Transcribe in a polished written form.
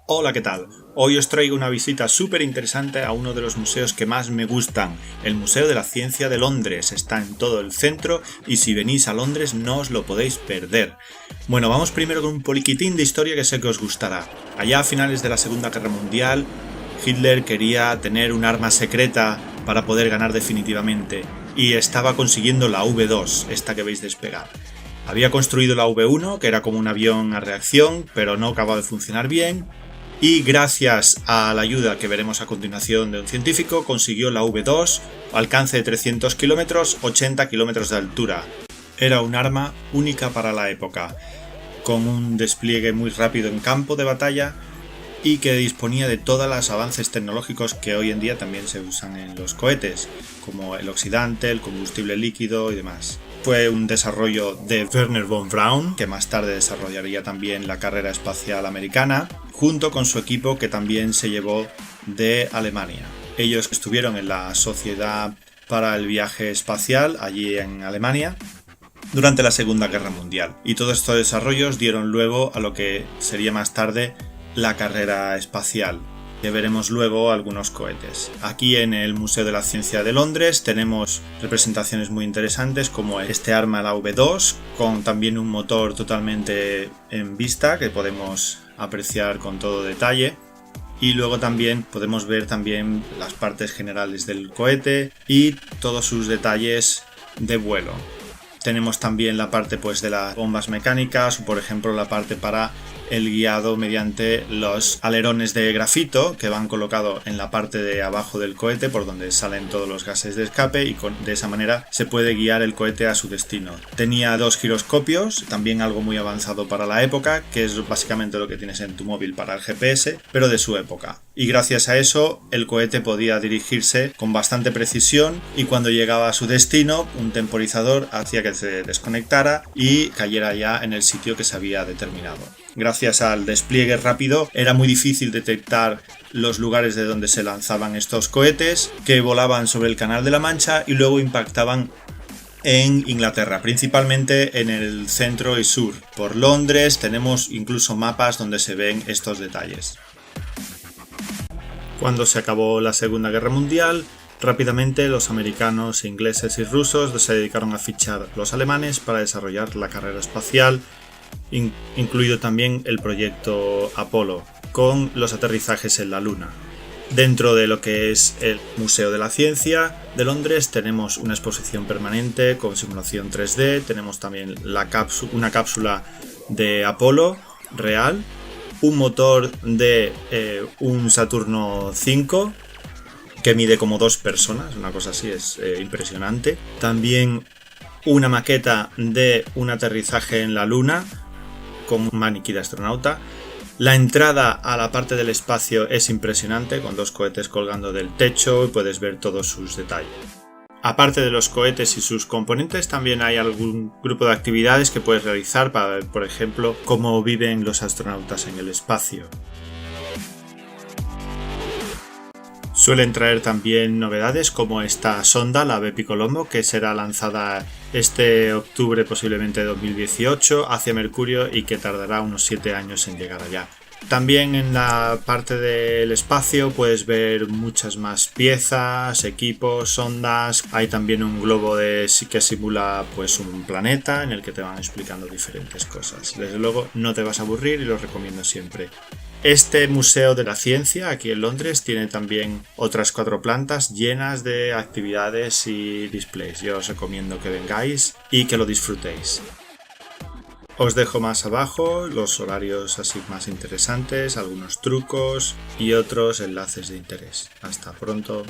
Hola, ¿qué tal? Hoy os traigo una visita súper interesante a uno de los museos que más me gustan, el Museo de la Ciencia de Londres. Está en todo el centro y si venís a Londres no os lo podéis perder. Bueno, vamos primero con un poliquitín de historia que sé que os gustará. Allá a finales de la Segunda Guerra Mundial, Hitler quería tener un arma secreta para poder ganar definitivamente y estaba consiguiendo la V2, esta que veis despegar. Había construido la V1, que era como un avión a reacción, pero no acababa de funcionar bien. Y gracias a la ayuda que veremos a continuación de un científico, consiguió la V2, alcance de 300 kilómetros, 80 kilómetros de altura. Era un arma única para la época, con un despliegue muy rápido en campo de batalla y que disponía de todos los avances tecnológicos que hoy en día también se usan en los cohetes, como el oxidante, el combustible líquido y demás. Fue un desarrollo de Wernher von Braun, que más tarde desarrollaría también la carrera espacial americana, junto con su equipo que también se llevó de Alemania. Ellos estuvieron en la Sociedad para el Viaje Espacial, allí en Alemania, durante la Segunda Guerra Mundial. Y todos estos desarrollos dieron luego a lo que sería más tarde la carrera espacial, que veremos luego algunos cohetes. Aquí en el Museo de la Ciencia de Londres tenemos representaciones muy interesantes como este arma, la V2, con también un motor totalmente en vista que podemos apreciar con todo detalle. Y luego también podemos ver también las partes generales del cohete y todos sus detalles de vuelo. Tenemos también la parte de las bombas mecánicas o por ejemplo la parte para el guiado mediante los alerones de grafito que van colocados en la parte de abajo del cohete por donde salen todos los gases de escape y de esa manera se puede guiar el cohete a su destino. Tenía 2 giroscopios, también algo muy avanzado para la época, que es básicamente lo que tienes en tu móvil para el GPS, pero de su época. Y gracias a eso el cohete podía dirigirse con bastante precisión y cuando llegaba a su destino un temporizador hacía que se desconectara y cayera ya en el sitio que se había determinado. Gracias al despliegue rápido era muy difícil detectar los lugares de donde se lanzaban estos cohetes que volaban sobre el Canal de la Mancha y luego impactaban en Inglaterra, principalmente en el centro y sur. Por Londres tenemos incluso mapas donde se ven estos detalles. Cuando se acabó la Segunda Guerra Mundial, rápidamente los americanos, ingleses y rusos se dedicaron a fichar los alemanes para desarrollar la carrera espacial, incluido también el proyecto Apolo, con los aterrizajes en la Luna. Dentro de lo que es el Museo de la Ciencia de Londres tenemos una exposición permanente con simulación 3D, tenemos también una cápsula de Apolo real, un motor de un Saturno 5 que mide como 2 personas, una cosa así, es impresionante. También una maqueta de un aterrizaje en la Luna con un maniquí de astronauta. La entrada a la parte del espacio es impresionante, con 2 cohetes colgando del techo y puedes ver todos sus detalles. Aparte de los cohetes y sus componentes, también hay algún grupo de actividades que puedes realizar para ver, por ejemplo, cómo viven los astronautas en el espacio. Suelen traer también novedades como esta sonda, la Bepi Colombo, que será lanzada este octubre, posiblemente de 2018, hacia Mercurio y que tardará unos 7 años en llegar allá. También en la parte del espacio puedes ver muchas más piezas, equipos, sondas. Hay también un globo que simula un planeta en el que te van explicando diferentes cosas. Desde luego no te vas a aburrir y lo recomiendo siempre. Este Museo de la Ciencia aquí en Londres tiene también otras 4 plantas llenas de actividades y displays. Yo os recomiendo que vengáis y que lo disfrutéis. Os dejo más abajo los horarios así más interesantes, algunos trucos y otros enlaces de interés. Hasta pronto.